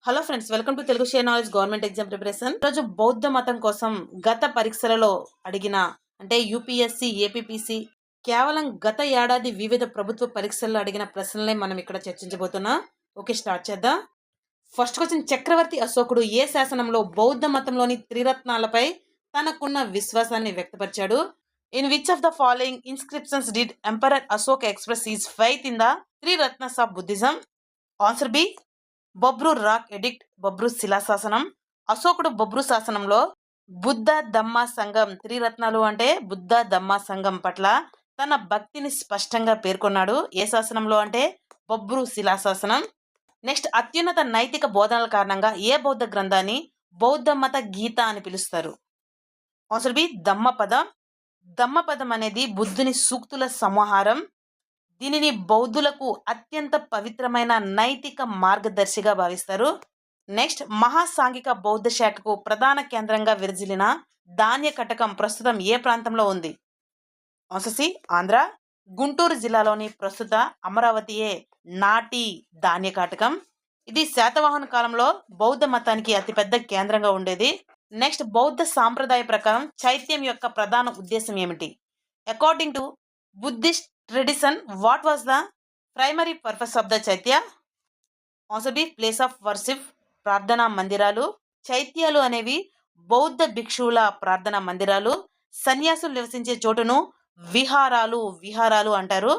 Hello friends, welcome to Telugu share knowledge government exam preparation. ఈరోజు బౌద్ధ మతం కోసం గత పరీక్షలలో అడిగిన అంటే యూపీఎస్సి, ఏపీపీసీ కేవలం గత ఏడాది వివిధ ప్రభుత్వ పరీక్షల్లో అడిగిన ప్రశ్నలే మనం ఇక్కడ చర్చించబోతున్నాం. ఓకే, స్టార్ట్ చేద్దాం. ఫస్ట్ క్వశ్చన్: చక్రవర్తి అశోకుడు ఏ శాసనంలో బౌద్ధ మతంలోని త్రిరత్నాలపై తనకున్న విశ్వాసాన్ని వ్యక్తపరిచాడు? In which of the following inscriptions did emperor Ashok express his faith in the three ratnas of Buddhism? Answer B, Bhabru rock edict, Bhabru శిలాశాసనం. అశోకుడు బొబ్రు శాసనంలో బుద్ధ ధమ్మ సంఘం, త్రిరత్నాలు అంటే బుద్ధ ధమ్మ సంఘం పట్ల తన భక్తిని స్పష్టంగా పేర్కొన్నాడు. ఏ శాసనంలో అంటే బొబ్రు శిలాశాసనం. నెక్స్ట్, అత్యున్నత నైతిక బోధనల కారణంగా ఏ బౌద్ధ గ్రంథాన్ని బౌద్ధ మత గీత అని పిలుస్తారు? Answer B, ధమ్మపదం. ధమ్మపదం అనేది బుద్ధుని సూక్తుల సమాహారం. దీనిని బౌద్ధులకు అత్యంత పవిత్రమైన నైతిక మార్గదర్శిగా భావిస్తారు. నెక్స్ట్, మహాసాంఘిక బౌద్ధ శాఖకు ప్రధాన కేంద్రంగా విరజిల్లిన ధాన్య కటకం ప్రస్తుతం ఏ ప్రాంతంలో ఉంది? Answer C, Andhra. గుంటూరు జిల్లాలోని ప్రస్తుత అమరావతియే నాటి ధాన్య కటకం. ఇది శాతవాహన కాలంలో బౌద్ధ మతానికి అతిపెద్ద కేంద్రంగా ఉండేది. నెక్స్ట్, బౌద్ధ సాంప్రదాయ ప్రకారం చైత్యం యొక్క ప్రధాన ఉద్దేశం ఏమిటి? According to Buddhist tradition, what was the primary purpose of the chaitya? Answer B, place of worship, ప్రార్థనా మందిరాలు. చైత్యాలు అనేవి బౌద్ధ భిక్షువుల ప్రార్థనా మందిరాలు. సన్యాసులు నివసించే చోటును విహారాలు అంటారు.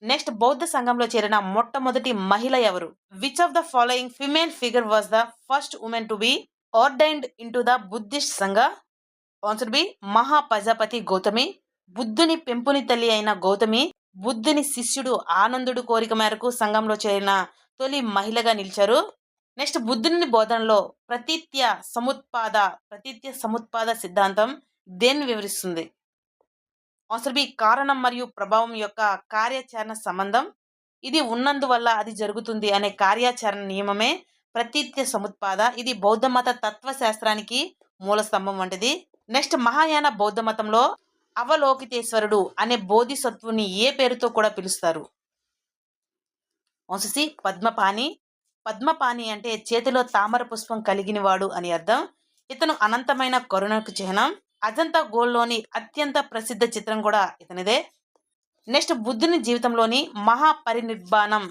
నెక్స్ట్, బౌద్ధ సంఘంలో చేరిన మొట్టమొదటి మహిళ ఎవరు? Which of the following female figure was the first women to be ordained in to the Buddhist సంఘ? ఆన్సర్ బి, మహా ప్రజాపతి గౌతమి. బుద్ధుని పెంపుని తల్లి అయిన గౌతమి బుద్ధుని శిష్యుడు ఆనందుడు కోరిక మేరకు సంఘంలో చేరిన తొలి మహిళగా నిలిచారు. నెక్స్ట్, బుద్ధుని బోధనలో ప్రతీత్య సముత్పాద సిద్ధాంతం దేన్ని వివరిస్తుంది? ఆన్సర్ బి, కారణం మరియు ప్రభావం యొక్క కార్యాచరణ సంబంధం. ఇది ఉన్నందువల్ల అది జరుగుతుంది అనే కార్యాచరణ నియమమే ప్రతీత్య సముత్పాద. ఇది బౌద్ధ మత తత్వశాస్త్రానికి మూల స్తంభం వంటిది. నెక్స్ట్, మహాయాన బౌద్ధ మతంలో అవలోకితేశ్వరుడు అనే బోధిసత్వుని ఏ పేరుతో కూడా పిలుస్తారు? Answer C, Padmapani. పద్మపాణి అంటే చేతిలో తామర పుష్పం కలిగినవాడు అని అర్థం. ఇతను అనంతమైన కరుణకు చిహ్నం. అజంతా గోల్డ్లోని అత్యంత ప్రసిద్ధ చిత్రం కూడా ఇతనిదే. నెక్స్ట్, బుద్ధుని జీవితంలోని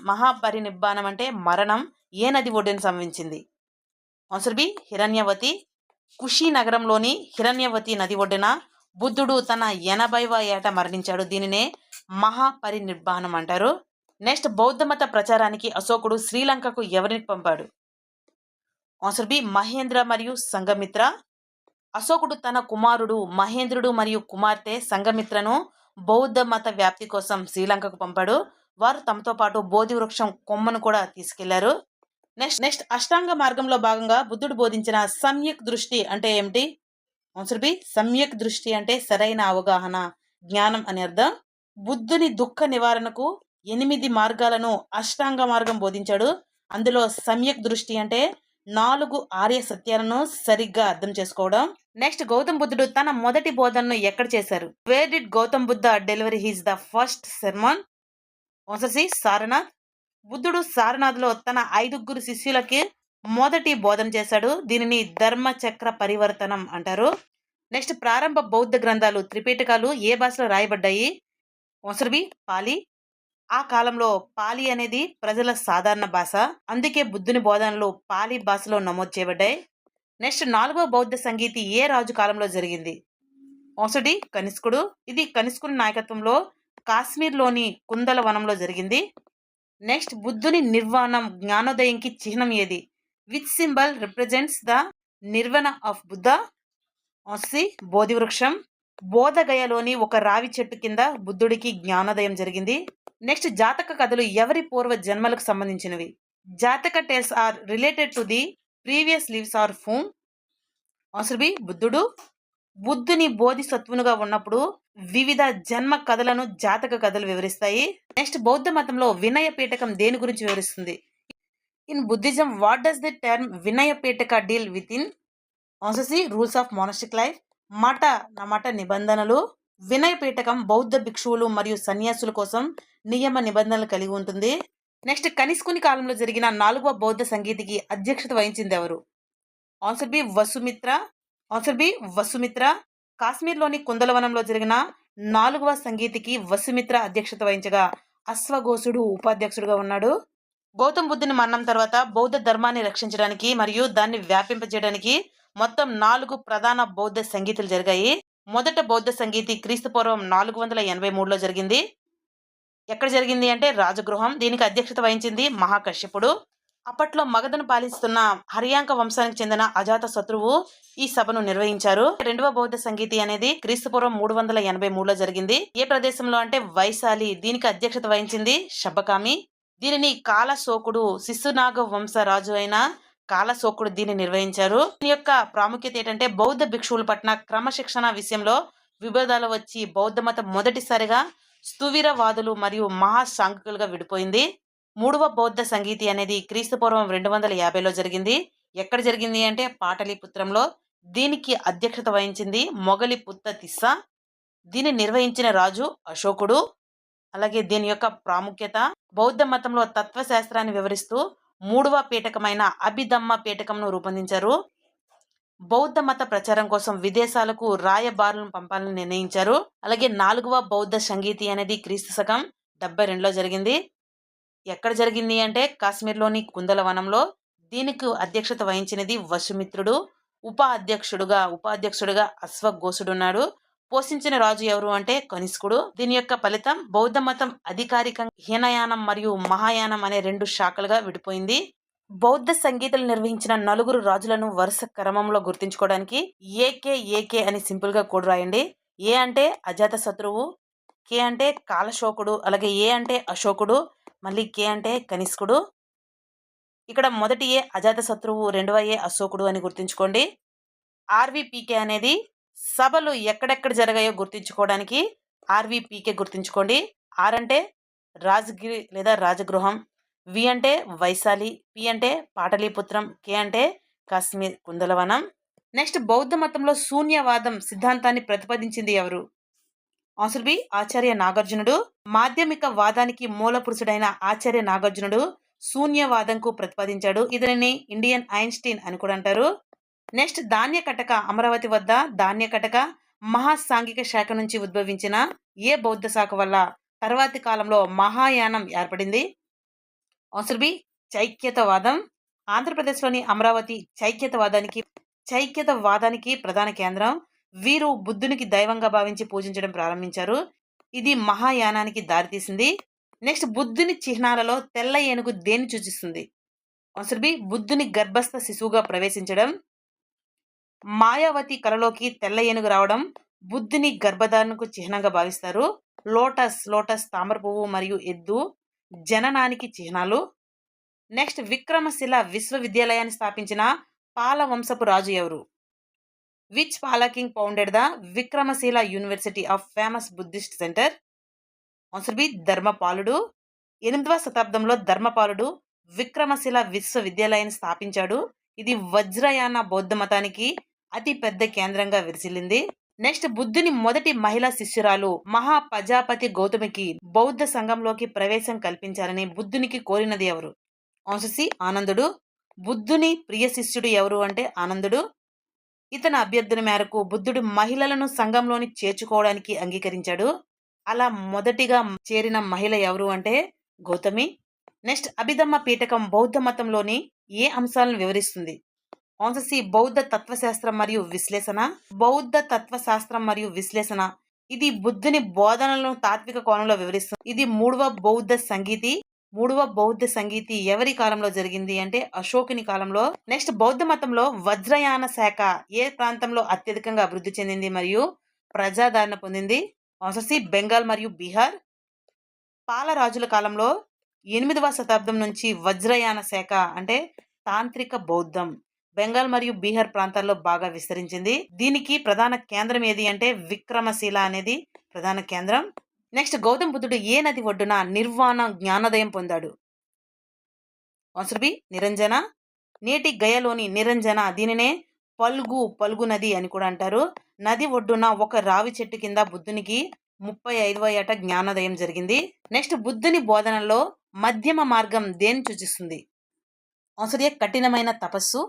మహాపరినిబ్బానం అంటే మరణం ఏ నది ఒడ్డున సంభవించింది? Answer B, హిరణ్యవతి. కుషినగరంలోని హిరణ్యవతి నది ఒడ్డున బుద్ధుడు తన 80వ ఏట మరణించాడు. దీనినే మహాపరినిర్వాణం అంటారు. నెక్స్ట్, బౌద్ధ మత ప్రచారానికి అశోకుడు శ్రీలంకకు ఎవరిని పంపాడు? ఆన్సర్ బి, మహేంద్ర మరియు సంఘమిత్ర. అశోకుడు తన కుమారుడు మహేంద్రుడు మరియు కుమార్తె సంఘమిత్రను బౌద్ధ మత వ్యాప్తి కోసం శ్రీలంకకు పంపాడు. వారు తమతో పాటు బోధి వృక్షం కొమ్మను కూడా తీసుకెళ్లారు. నెక్స్ట్, అష్టాంగ మార్గంలో భాగంగా బుద్ధుడు బోధించిన సమ్యక్ దృష్టి అంటే ఏమిటి? ఆన్సర్ బి, సమ్యక్ దృష్టి అంటే సరైన అవగాహన, జ్ఞానం అని అర్థం. బుద్ధుని దుఃఖ నివారణకు 8 మార్గాలను అష్టాంగ మార్గం బోధించాడు. అందులో సమ్యక్ దృష్టి అంటే 4 ఆర్య సత్యాలను సరిగ్గా అర్థం చేసుకోవడం. నెక్స్ట్, గౌతమ్ బుద్ధుడు తన మొదటి బోధనను ఎక్కడ చేశారు? Where did Gautam Buddha delivery his the first sermon? Answer C, Sarnath. బుద్ధుడు సారనాథ్లో తన 5 శిష్యులకి మొదటి బోధన చేశాడు. దీనిని ధర్మచక్ర పరివర్తనం అంటారు. నెక్స్ట్, ప్రారంభ బౌద్ధ గ్రంథాలు త్రిపీటకాలు ఏ భాషలో రాయబడ్డాయి? ఆన్సర్ బి, పాలి. ఆ కాలంలో పాలి అనేది ప్రజల సాధారణ భాష. అందుకే బుద్ధుని బోధనలు పాలి భాషలో నమోదు చేయబడ్డాయి. నెక్స్ట్, 4వ బౌద్ధ సంగీతి ఏ రాజు కాలంలో జరిగింది? ఆన్సర్ డి, కనిష్కుడు. ఇది కనిష్కుని నాయకత్వంలో కాశ్మీర్లోని కుందల వనంలో జరిగింది. నెక్స్ట్, బుద్ధుని నిర్వాణం జ్ఞానోదయంకి చిహ్నం ఏది? Which symbol represents the nirvana of Buddha? Answer C, Bodhi వృక్షం. బోధగయలోని ఒక రావి చెట్టు కింద బుద్ధుడికి జ్ఞానోదయం జరిగింది. నెక్స్ట్, జాతక కథలు ఎవరి పూర్వ జన్మలకు సంబంధించినవి? Jataka tales are related to the previous lives or whom? Answer B, బుద్ధుడు. బుద్ధుని బోధిసత్వునుగా ఉన్నప్పుడు వివిధ జన్మ కథలను జాతక కథలు వివరిస్తాయి. నెక్స్ట్, బౌద్ధ మతంలో వినయ పీఠకం దేని గురించి వివరిస్తుంది? In Buddhism, what does the term Vinaya Pitaka deal with in? Answer C, rules of monastic life, మఠ నిబంధనలు. వినయ పీఠకం బౌద్ధ భిక్షువులు మరియు సన్యాసుల కోసం నియమ నిబంధనలు కలిగి ఉంటుంది. నెక్స్ట్ కనిష్కుని కాలంలో జరిగిన 4వ బౌద్ధ సంగీతికి అధ్యక్షత వహించింది ఎవరు? Answer B Vasumitra. Answer B Vasumitra. కాశ్మీర్‌లోని కుందలవనంలో జరిగిన 4వ సంగీతికి వసుమిత్ర అధ్యక్షత వహించగా అశ్వఘోషుడు ఉపాధ్యక్షుడిగా ఉన్నాడు. గౌతమ్ బుద్ధుని మరణం తర్వాత బౌద్ధ ధర్మాన్ని రక్షించడానికి మరియు దాన్ని వ్యాపింపజేయడానికి మొత్తం 4 ప్రధాన బౌద్ధ సంగీతులు జరిగాయి. మొదట బౌద్ధ సంగీతి క్రీస్తుపూర్వం 483లో జరిగింది. ఎక్కడ జరిగింది అంటే రాజగృహం. దీనికి అధ్యక్షత వహించింది మహాకశ్యపుడు. అప్పట్లో మగధను పాలిస్తున్న హర్యాంక వంశానికి చెందిన అజాత శత్రువు ఈ సభను నిర్వహించారు. రెండవ బౌద్ధ సంగీతి అనేది క్రీస్తుపూర్వం 383లో జరిగింది. ఏ ప్రదేశంలో అంటే వైశాలి. దీనికి అధ్యక్షత వహించింది శబ్బకామి. దీనిని కాలశోకుడు శిశునాగ వంశ రాజు అయిన కాలశోకుడు దీన్ని నిర్వహించారు. దీని యొక్క ప్రాముఖ్యత ఏంటంటే బౌద్ధ భిక్షువుల పట్ల క్రమశిక్షణ విషయంలో విభేదాలు వచ్చి బౌద్ధ మతం మొదటిసారిగా స్థువిరవాదులు మరియు మహాసాంఘికులుగా విడిపోయింది. మూడవ బౌద్ధ సంగీతి అనేది క్రీస్తుపూర్వం 250లో జరిగింది. ఎక్కడ జరిగింది అంటే పాటలీపుత్రంలో. దీనికి అధ్యక్షత వహించింది మొగలిపుత్త తిస్స. దీన్ని నిర్వహించిన రాజు అశోకుడు. అలాగే దీని యొక్క ప్రాముఖ్యత బౌద్ధ మతంలో తత్వశాస్త్రాన్ని వివరిస్తూ 3వ పీఠకమైన అభిధమ్మ పీఠకంను రూపొందించారు. బౌద్ధ మత ప్రచారం కోసం విదేశాలకు రాయబారులను పంపాలని నిర్ణయించారు. అలాగే 4వ బౌద్ధ సంగీతి అనేది క్రీస్తు శకం 72లో జరిగింది. ఎక్కడ జరిగింది అంటే కాశ్మీర్లోని కుందలవనంలో. దీనికి అధ్యక్షత వహించినది వసుమిత్రుడు. ఉపాధ్యక్షుడుగా అశ్వఘోషుడున్నాడు. పోషించిన రాజు ఎవరు అంటే కనిష్కుడు. దీని యొక్క ఫలితం బౌద్ధ మతం అధికారికంగా హీనయానం మరియు మహాయానం అనే 2 శాఖలుగా విడిపోయింది. బౌద్ధ సంగీతలు నిర్వహించిన 4 రాజులను వరుస క్రమంలో గుర్తించుకోవడానికి ఏకే అని సింపుల్ గా కోడ్ రాయండి. ఏ అంటే అజాత శత్రువు, కే అంటే కాలశోకుడు, అలాగే ఏ అంటే అశోకుడు, మళ్ళీ కే అంటే కనిష్కుడు. ఇక్కడ మొదటి ఏ అజాత శత్రువు, రెండవ ఏ అశోకుడు అని గుర్తుంచుకోండి. ఆర్వీపీకే అనేది సభలు ఎక్కడెక్కడ జరిగాయో గుర్తించుకోవడానికి ఆర్వీపీకే గుర్తుంచుకోండి. ఆర్ అంటే రాజగిరి లేదా రాజగృహం, వి అంటే వైశాలి, పి అంటే పాటలీపుత్రం, కే అంటే కాశ్మీర్ కుందలవనం. నెక్స్ట్ బౌద్ధ మతంలో శూన్యవాదం సిద్ధాంతాన్ని ప్రతిపాదించింది ఎవరు? ఆన్సర్ బి ఆచార్య నాగార్జునుడు. మాధ్యమిక వాదానికి మూల పురుషుడైన ఆచార్య నాగార్జునుడు శూన్యవాదంకు ప్రతిపాదించాడు. ఇతనిని ఇండియన్ ఐన్స్టీన్ అని కూడా అంటారు. నెక్స్ట్ ధాన్యకటక. అమరావతి వద్ద ధాన్యకటక మహాసాంఘిక శాఖ నుంచి ఉద్భవించిన ఏ బౌద్ధ శాఖ వల్ల తర్వాతి కాలంలో మహాయానం ఏర్పడింది? ఆన్సర్ బి చైక్యతవాదం. ఆంధ్రప్రదేశ్లోని అమరావతి చైక్యతవాదానికి ప్రధాన కేంద్రం. వీరు బుద్ధునికి దైవంగా భావించి పూజించడం ప్రారంభించారు. ఇది మహాయానానికి దారితీసింది. నెక్స్ట్ బుద్ధుని చిహ్నాలలో తెల్ల ఏనుగు దేన్ని సూచిస్తుంది? ఆన్సర్ బి బుద్ధుని గర్భస్థ శిశువుగా ప్రవేశించడం. మాయావతి కలలోకి తెల్ల ఏనుగు రావడం బుద్ధుని గర్భధారణకు చిహ్నంగా భావిస్తారు. లోటస్ తామర పువ్వు మరియు ఎద్దు జననానికి చిహ్నాలు. నెక్స్ట్ విక్రమశిల విశ్వవిద్యాలయాన్ని స్థాపించిన పాల వంశపు రాజు ఎవరు? Which Pala king founded the Vikramashila university of famous Buddhist centre? Answer B ధర్మపాలుడు. 8వ శతాబ్దంలో ధర్మపాలుడు విక్రమశిల విశ్వవిద్యాలయాన్ని స్థాపించాడు. ఇది వజ్రయాన బౌద్ధ మతానికి అతి పెద్ద కేంద్రంగా విరసిల్లింది. నెక్స్ట్ బుద్ధుని మొదటి మహిళా శిష్యురాలు మహా ప్రజాపతి గౌతమికి బౌద్ధ సంఘంలోకి ప్రవేశం కల్పించాలని బుద్ధునికి కోరినది ఎవరు? ఆన్సర్ సి ఆనందుడు. బుద్ధుని ప్రియ శిష్యుడు ఎవరు అంటే ఆనందుడు. ఇతని అభ్యర్థన మేరకు బుద్ధుడు మహిళలను సంఘంలోని చేర్చుకోవడానికి అంగీకరించాడు. అలా మొదటిగా చేరిన మహిళ ఎవరు అంటే గౌతమి. నెక్స్ట్ అభిధమ్మ పీఠకం బౌద్ధ మతంలోని ఏ అంశాలను వివరిస్తుంది? ఆన్సర్ సి బౌద్ధ తత్వశాస్త్రం మరియు విశ్లేషణ. ఇది బుద్ధుని బోధనలను తాత్విక కోణంలో వివరిస్తుంది. ఇది మూడవ బౌద్ధ సంగీతి ఎవరి కాలంలో జరిగింది అంటే అశోకుని కాలంలో. నెక్స్ట్ బౌద్ధ మతంలో వజ్రయాన శాఖ ఏ ప్రాంతంలో అత్యధికంగా అభివృద్ధి చెందింది మరియు ప్రజాదరణ పొందింది? ఆన్సర్ సి బెంగాల్ మరియు బీహార్. పాలరాజుల కాలంలో 8వ శతాబ్దం నుంచి వజ్రయాన శాఖ అంటే తాంత్రిక బౌద్ధం బెంగాల్ మరియు బీహార్ ప్రాంతాల్లో బాగా విస్తరించింది. దీనికి ప్రధాన కేంద్రం ఏది అంటే విక్రమశిల అనేది ప్రధాన కేంద్రం. నెక్స్ట్ గౌతమ బుద్ధుడు ఏ నది ఒడ్డున నిర్వాణ జ్ఞానోదయం పొందాడు? ఆన్సర్ బి నిరంజన. నేటి గయలోని నిరంజన దీనినే పల్గు నది అని కూడా అంటారు. నది ఒడ్డున ఒక రావి చెట్టు కింద బుద్ధునికి 35వ ఏట జ్ఞానోదయం జరిగింది. నెక్స్ట్ బుద్ధుని బోధనలో మధ్యమ మార్గం దేన్ని సూచిస్తుంది? ఆన్సర్ ఏ కఠినమైన తపస్సు.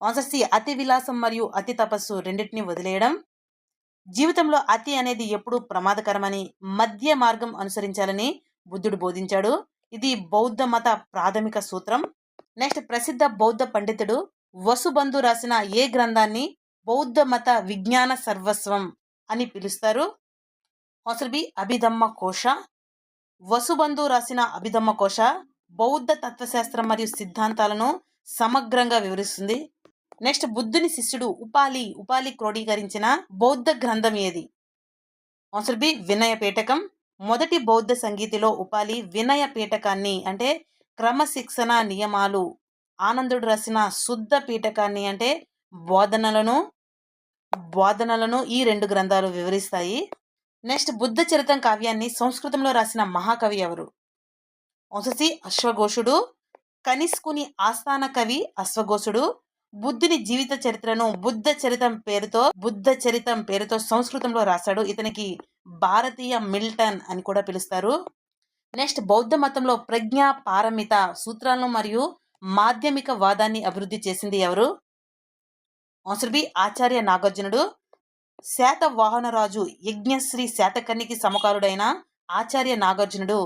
ఆన్సర్ సి అతి విలాసం మరియు అతి తపస్సు రెండింటిని వదిలేయడం. జీవితంలో అతి అనేది ఎప్పుడూ ప్రమాదకరమని, మధ్య మార్గం అనుసరించాలని బుద్ధుడు బోధించాడు. ఇది బౌద్ధ మత ప్రాథమిక సూత్రం. నెక్స్ట్ ప్రసిద్ధ బౌద్ధ పండితుడు వసుబంధు రాసిన ఏ గ్రంథాన్ని బౌద్ధ మత విజ్ఞాన సర్వస్వం అని పిలుస్తారు? ఆన్సర్ బి అభిధమ్మ కోశ. వసుబంధు రాసిన అభిధమ్మ కోశ బౌద్ధ తత్వశాస్త్రం మరియు సిద్ధాంతాలను సమగ్రంగా వివరిస్తుంది. నెక్స్ట్ బుద్ధుని శిష్యుడు ఉపాలి క్రోడీకరించిన బౌద్ధ గ్రంథం ఏది? ఆన్సర్ బి వినయ పీఠకం. మొదటి బౌద్ధ సంగీతిలో ఉపాలి వినయ పీఠకాన్ని అంటే క్రమశిక్షణ నియమాలు, ఆనందుడు రాసిన శుద్ధ పీఠకాన్ని అంటే బోధనలను ఈ రెండు గ్రంథాలు వివరిస్తాయి. నెక్స్ట్ బుద్ధ చరితం కావ్యాన్ని సంస్కృతంలో రాసిన మహాకవి ఎవరు? Answer C అశ్వఘోషుడు. కనిష్కుని ఆస్థాన కవి అశ్వఘోషుడు. బుద్ధుని జీవిత చరిత్రను బుద్ధ చరితం పేరుతో సంస్కృతంలో రాశాడు. ఇతనికి భారతీయ మిల్టన్ అని కూడా పిలుస్తారు. నెక్స్ట్ బౌద్ధ మతంలో ప్రజ్ఞా పారమిత సూత్రాలను మరియు మాధ్యమిక వాదాన్ని అభివృద్ధి చేసింది ఎవరు? ఆన్సర్ బి ఆచార్య నాగార్జునుడు. శాతవాహనరాజు యజ్ఞశ్రీ శాతకర్ణికి సమకాలుడైన ఆచార్య నాగార్జునుడు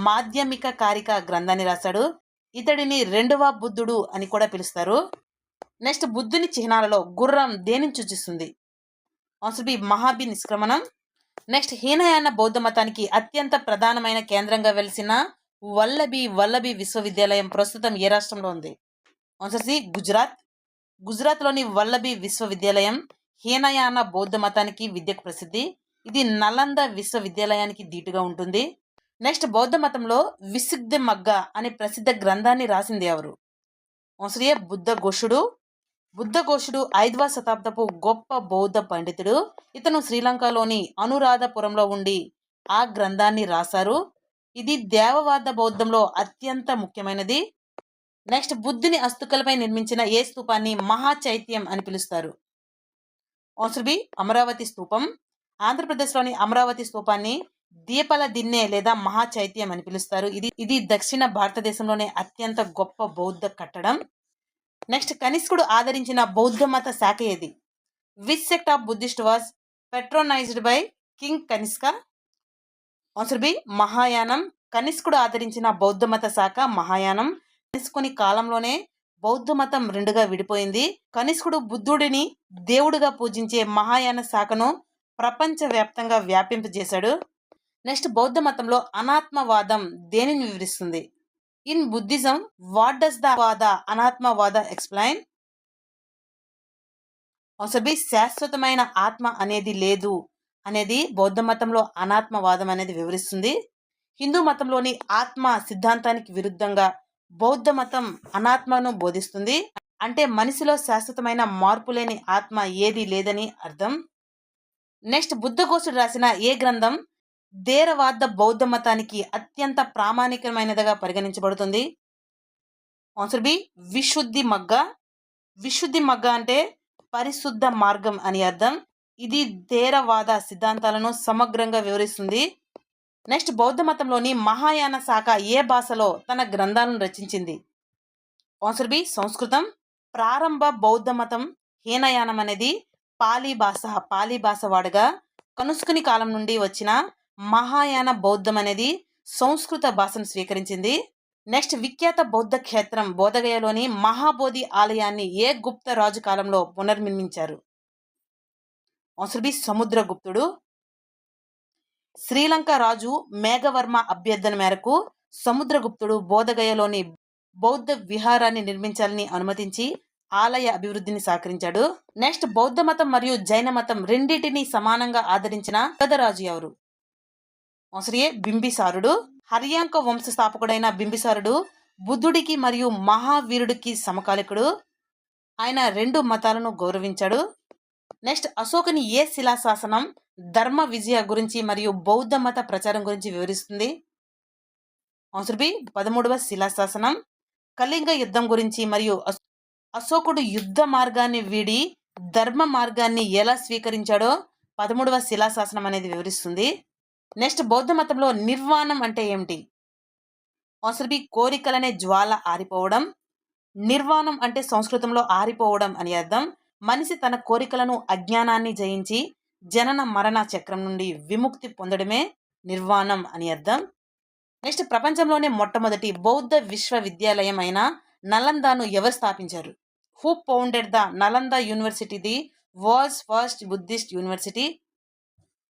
మాధ్యమిక కారిక గ్రంథాన్ని రాశాడు. ఇతడిని రెండవ బుద్ధుడు అని కూడా పిలుస్తారు. నెక్స్ట్ బుద్ధుని చిహ్నాలలో గుర్రం దేనిని సూచిస్తుంది? ఆన్సర్ బి మహాబి నిష్క్రమణం. నెక్స్ట్ హీనయాన బౌద్ధ మతానికి అత్యంత ప్రధానమైన కేంద్రంగా వెలిసిన వల్లభి విశ్వవిద్యాలయం ప్రస్తుతం ఏ రాష్ట్రంలో ఉంది? Answer C Gujarat. గుజరాత్లోని వల్లభి విశ్వవిద్యాలయం హీనయాన బౌద్ధ మతానికి విద్యకు ప్రసిద్ధి. ఇది నలంద విశ్వవిద్యాలయానికి ధీటుగా ఉంటుంది. నెక్స్ట్ బౌద్ధ మతంలో విశుద్ధి మగ్గ అనే ప్రసిద్ధ గ్రంథాన్ని రాసింది ఎవరు? ఆన్సర్ ఏ బుద్ధఘోషుడు. 5వ శతాబ్దపు గొప్ప బౌద్ధ పండితుడు. ఇతను శ్రీలంకలోని అనురాధపురంలో ఉండి ఆ గ్రంథాన్ని రాశారు. ఇది దేవవాద బౌద్ధంలో అత్యంత ముఖ్యమైనది. నెక్స్ట్ బుద్ధుని అస్తుకలపై నిర్మించిన ఏ స్తూపాన్ని మహాచైత్యం అని పిలుస్తారు? ఆన్సర్ బి అమరావతి స్తూపం. ఆంధ్రప్రదేశ్లోని అమరావతి స్తూపాన్ని దీపల దిన్నె లేదా మహాచైత్యం అని పిలుస్తారు. ఇది దక్షిణ భారతదేశంలోనే అత్యంత గొప్ప బౌద్ధ కట్టడం. నెక్స్ట్ కనిష్కుడు ఆదరించిన బౌద్ధ మత శాఖ ఏది? Which sect of Buddhist was patronized by king Kanishka? Answer B మహాయానం. కనిష్కుడు ఆదరించిన బౌద్ధ మత శాఖ మహాయానం. కనిష్కుని కాలంలోనే బౌద్ధ మతం రెండుగా విడిపోయింది. కనిష్కుడు బుద్ధుడిని దేవుడిగా పూజించే మహాయాన శాఖను ప్రపంచవ్యాప్తంగా వ్యాపింపజేశాడు. నెక్స్ట్ బౌద్ధ మతంలో అనాత్మవాదం దేనిని వివరిస్తుంది? In Buddhism what does the Anatmavada explain? Answer B శాశ్వతమైన ఆత్మ అనేది లేదు అనేది బౌద్ధ మతంలో అనాత్మవాదం అనేది వివరిస్తుంది. హిందూ మతంలోని ఆత్మ సిద్ధాంతానికి విరుద్ధంగా బౌద్ధ మతం అనాత్మను బోధిస్తుంది. అంటే మనిషిలో శాశ్వతమైన మార్పు లేని ఆత్మ ఏది లేదని అర్థం. నెక్స్ట్ బుద్ధఘోషుడు రాసిన ఏ గ్రంథం థేరవాద బౌద్ధ మతానికి అత్యంత ప్రామాణికమైనదిగా పరిగణించబడుతుంది? ఆన్సర్ బి విశుద్ధి మగ్గ. విశుద్ధి మగ్గ అంటే పరిశుద్ధ మార్గం అని అర్థం. ఇది థేరవాద సిద్ధాంతాలను సమగ్రంగా వివరిస్తుంది. నెక్స్ట్ బౌద్ధ మతంలోని మహాయాన శాఖ ఏ భాషలో తన గ్రంథాలను రచించింది? ఆన్సర్ బి సంస్కృతం. ప్రారంభ బౌద్ధ మతం హీనయానం అనేది పాలీ భాష వాడుగా కనుస్కుని కాలం నుండి వచ్చిన మహాయాన బౌద్ధం అనేది సంస్కృత భాషను స్వీకరించింది. నెక్స్ట్ విఖ్యాత బౌద్ధ క్షేత్రం బోధగయలోని మహాబోధి ఆలయాన్ని ఏ గుప్త రాజు కాలంలో పునర్నిర్మించారు? Answer B సముద్రగుప్తుడు. శ్రీలంక రాజు మేఘవర్మ అభ్యర్థన మేరకు సముద్రగుప్తుడు బోధగయలోని బౌద్ధ విహారాన్ని నిర్మించాలని అనుమతించి ఆలయ అభివృద్ధిని సహకరించాడు. నెక్స్ట్ బౌద్ధ మతం మరియు జైన మతం రెండింటినీ సమానంగా ఆదరించిన రాజు ఎవరు? ఆన్సర్ ఏ బింబిసారుడు. హర్యాంక వంశ స్థాపకుడైన బింబిసారుడు బుద్ధుడికి మరియు మహావీరుడికి సమకాలికుడు. ఆయన రెండు మతాలను గౌరవించాడు. నెక్స్ట్ అశోకుని ఏ శిలాశాసనం ధర్మ విజయ గురించి మరియు బౌద్ధ మత ప్రచారం గురించి వివరిస్తుంది? ఆన్సర్ బి 13వ శిలాశాసనం. కళింగ యుద్ధం గురించి మరియు అశోకుడు యుద్ధ మార్గాన్ని వీడి ధర్మ మార్గాన్ని ఎలా స్వీకరించాడో 13వ శిలాశాసనం అనేది వివరిస్తుంది. నెక్స్ట్ బౌద్ధ మతంలో నిర్వాణం అంటే ఏమిటి? ఆన్సర్ బి కోరికలనే జ్వాల ఆరిపోవడం. నిర్వాణం అంటే సంస్కృతంలో ఆరిపోవడం అని అర్థం. మనిషి తన కోరికలను అజ్ఞానాన్ని జయించి జనన మరణ చక్రం నుండి విముక్తి పొందడమే నిర్వాణం అని అర్థం. నెక్స్ట్, ప్రపంచంలోనే మొట్టమొదటి బౌద్ధ విశ్వవిద్యాలయం అయిన నలందాను ఎవరు స్థాపించారు? Who founded the Nalanda university, the world's first Buddhist university?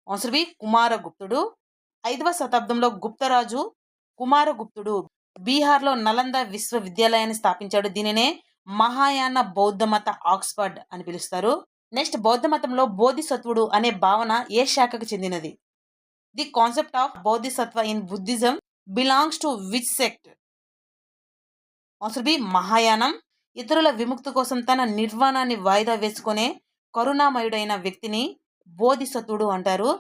Answer B కుమారగుప్తుడు. 5వ శతాబ్దంలో గుప్తరాజు కుమారగుప్తుడు బీహార్లో నలంద విశ్వవిద్యాలయాన్ని స్థాపించాడు. దీనినే మహాయాన బౌద్ధ మత ఆక్స్ఫర్డ్ అని పిలుస్తారు. నెక్స్ట్, బౌద్ధ మతంలో బోధిసత్వుడు అనే భావన ఏ శాఖకు చెందినది? The concept of Bodhisattva in Buddhism belongs to which sect? Answer B మహాయానం. ఇతరుల విముక్తి కోసం తన నిర్వాణాన్ని వాయిదా వేసుకునే కరుణామయుడైన వ్యక్తిని బోధిసత్వుడు అంటారు.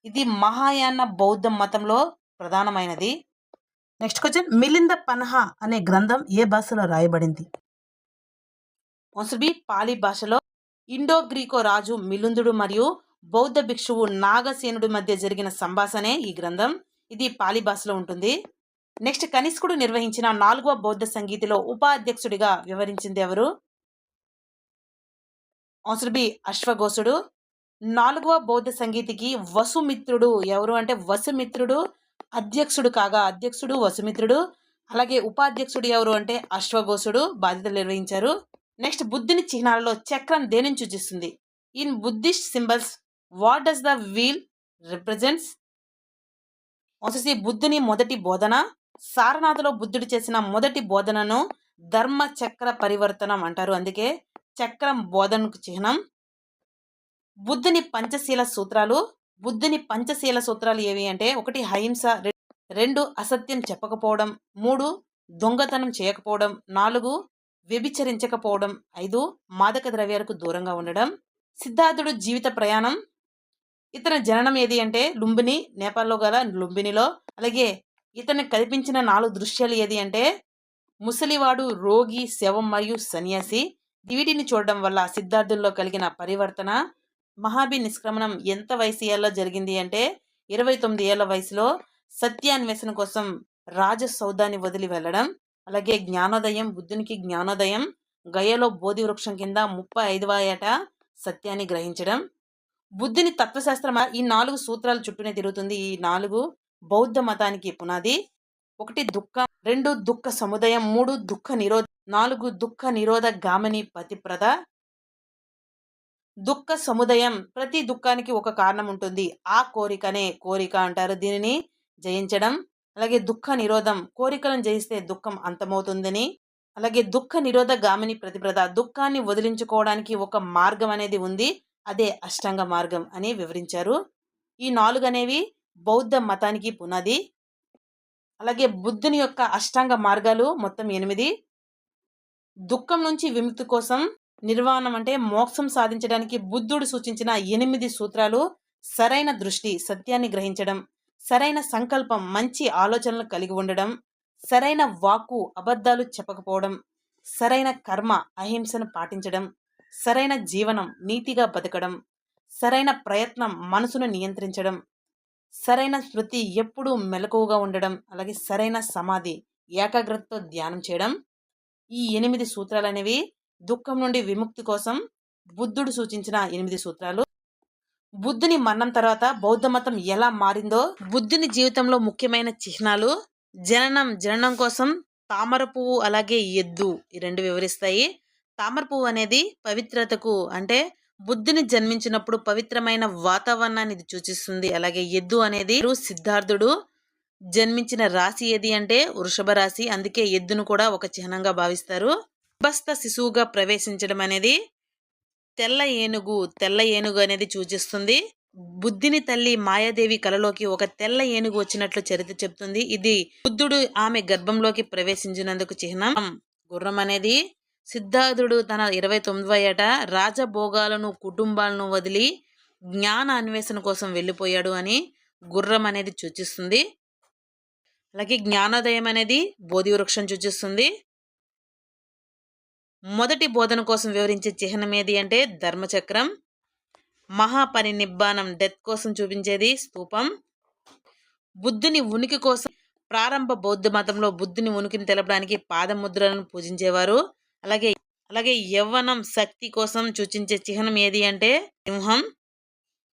ఇది మహాయాన బౌద్ధ మతంలో ప్రధానమైనది. నెక్స్ట్ క్వశ్చన్, మిలింద పన్హా అనే గ్రంథం ఏ భాషలో రాయబడింది? ఆన్సర్ బి పాలి భాషలో. ఇండో గ్రీకో రాజు మిలిందుడు మరియు బౌద్ధ భిక్షువు నాగసేనుడి మధ్య జరిగిన సంభాషణే ఈ గ్రంథం. ఇది పాలి భాషలో ఉంటుంది. నెక్స్ట్, కనిష్కుడు నిర్వహించిన 4వ బౌద్ధ సంగీతిలో ఉపాధ్యక్షుడిగా వ్యవహరించింది ఎవరు? ఆన్సర్ బి అశ్వఘోషుడు. 4వ బౌద్ధ సంగీతికి వసుమిత్రుడు ఎవరు అంటే వసుమిత్రుడు అధ్యక్షుడు కాగా అధ్యక్షుడు వసుమిత్రుడు. అలాగే ఉపాధ్యక్షుడు ఎవరు అంటే అశ్వఘోషుడు బాధ్యతలు నిర్వహించారు. నెక్స్ట్, బుద్ధుని చిహ్నాలలో చక్రం దేనిని సూచిస్తుంది? In Buddhist symbols what does the wheel represents? Answer C బుద్ధుని మొదటి బోధన. సారనాథలో బుద్ధుడు చేసిన మొదటి బోధనను ధర్మ చక్ర పరివర్తనం అంటారు. అందుకే చక్రం బోధనకు చిహ్నం. బుద్ధుని పంచశీల సూత్రాలు. బుద్ధుని పంచశీల సూత్రాలు ఏవి అంటే 1 అహింస, 2 అసత్యం చెప్పకపోవడం, 3 దొంగతనం చేయకపోవడం, 4 వ్యభిచరించకపోవడం, 5 మాదక ద్రవ్యాలకు దూరంగా ఉండడం. సిద్ధార్థుడు జీవిత ప్రయాణం. ఇతని జననం ఏది అంటే లుంబిని, నేపాల్లో గల లుంబినిలో. అలాగే ఇతన్ని కల్పించిన 4 దృశ్యాలు ఏది అంటే ముసలివాడు, రోగి, శవం మరియు సన్యాసి. వీటిని చూడడం వల్ల సిద్ధార్థుల్లో కలిగిన పరివర్తన. మహాబి నిష్క్రమణం ఎంత వయసు ఏళ్ళలో జరిగింది అంటే 29 ఏళ్ల వయసులో సత్యాన్వేషణ కోసం రాజసౌధాన్ని వదిలి వెళ్ళడం. అలాగే జ్ఞానోదయం, బుద్ధునికి జ్ఞానోదయం గయలో బోధి వృక్షం కింద 35వ ఏట సత్యాన్ని గ్రహించడం. బుద్ధుని తత్వశాస్త్రం ఈ 4 సూత్రాల చుట్టూనే తిరుగుతుంది. ఈ 4 బౌద్ధ మతానికి పునాది. 1 దుఃఖం, 2 దుఃఖ సముదయం, 3 దుఃఖ నిరోధ, 4 దుఃఖ నిరోధ గామిని పతిప్రద. దుఃఖ సముదయం, ప్రతి దుఃఖానికి ఒక కారణం ఉంటుంది. ఆ కోరికనే కోరిక అంటారు. దీనిని జయించడం. అలాగే దుఃఖ నిరోధం, కోరికలను జయిస్తే దుఃఖం అంతమవుతుందని. అలాగే దుఃఖ నిరోధ గామిని ప్రతిప్రద, దుఃఖాన్ని వదిలించుకోవడానికి ఒక మార్గం అనేది ఉంది, అదే అష్టాంగ మార్గం అని వివరించారు. ఈ 4 అనేవి బౌద్ధ మతానికి పునాది. అలాగే బుద్ధుని యొక్క అష్టాంగ మార్గాలు మొత్తం 8. దుఃఖం నుంచి విముక్తి కోసం నిర్వాణం అంటే మోక్షం సాధించడానికి బుద్ధుడు సూచించిన 8 సూత్రాలు: సరైన దృష్టి, సత్యాన్ని గ్రహించడం; సరైన సంకల్పం, మంచి ఆలోచనలు కలిగి ఉండడం; సరైన వాక్కు, అబద్ధాలు చెప్పకపోవడం; సరైన కర్మ, అహింసను పాటించడం; సరైన జీవనం, నీతిగా బతకడం; సరైన ప్రయత్నం, మనసును నియంత్రించడం; సరైన స్మృతి, ఎప్పుడూ మెలకువగా ఉండడం; అలాగే సరైన సమాధి, ఏకాగ్రతతో ధ్యానం చేయడం. ఈ 8 సూత్రాలు అనేవి దుఃఖం నుండి విముక్తి కోసం బుద్ధుడు సూచించిన 8 సూత్రాలు. బుద్ధుని మరణం తర్వాత బౌద్ధ మతం ఎలా మారిందో బుద్ధుని జీవితంలో ముఖ్యమైన చిహ్నాలు: జననం కోసం తామర పువ్వు, అలాగే ఎద్దు, ఈ 2 వివరిస్తాయి. తామర పువ్వు అనేది పవిత్రతకు, అంటే బుద్ధుని జన్మించినప్పుడు పవిత్రమైన వాతావరణాన్ని ఇది సూచిస్తుంది. అలాగే ఎద్దు అనేది సిద్ధార్థుడు జన్మించిన రాశి ఏది అంటే వృషభ రాశి, అందుకే ఎద్దును కూడా ఒక చిహ్నంగా భావిస్తారు. గర్భస్థ శిశువుగా ప్రవేశించడం అనేది తెల్ల ఏనుగు అనేది సూచిస్తుంది. బుద్ధుని తల్లి మాయాదేవి కలలోకి ఒక తెల్ల ఏనుగు వచ్చినట్లు చరిత్ర చెప్తుంది. ఇది బుద్ధుడు ఆమె గర్భంలోకి ప్రవేశించినందుకు చిహ్నం. గుర్రం అనేది సిద్ధార్థుడు తన 29వ ఏట రాజభోగాలను, కుటుంబాలను వదిలి జ్ఞాన అన్వేషణ కోసం వెళ్ళిపోయాడు అని గుర్రం అనేది సూచిస్తుంది. అలాగే జ్ఞానోదయం అనేది బోధి వృక్షం సూచిస్తుంది. మొదటి బోధన కోసం వివరించే చిహ్నం ఏది అంటే ధర్మచక్రం. మహాపరినిబ్బానం, డెత్ కోసం చూపించేది స్తూపం. బుద్ధుని ఉనికి కోసం ప్రారంభ బౌద్ధ మతంలో బుద్ధుని ఉనికిని తెలపడానికి పాదముద్రలను పూజించేవారు. అలాగే అలాగే యవ్వనం శక్తి కోసం సూచించే చిహ్నం ఏది అంటే సింహం.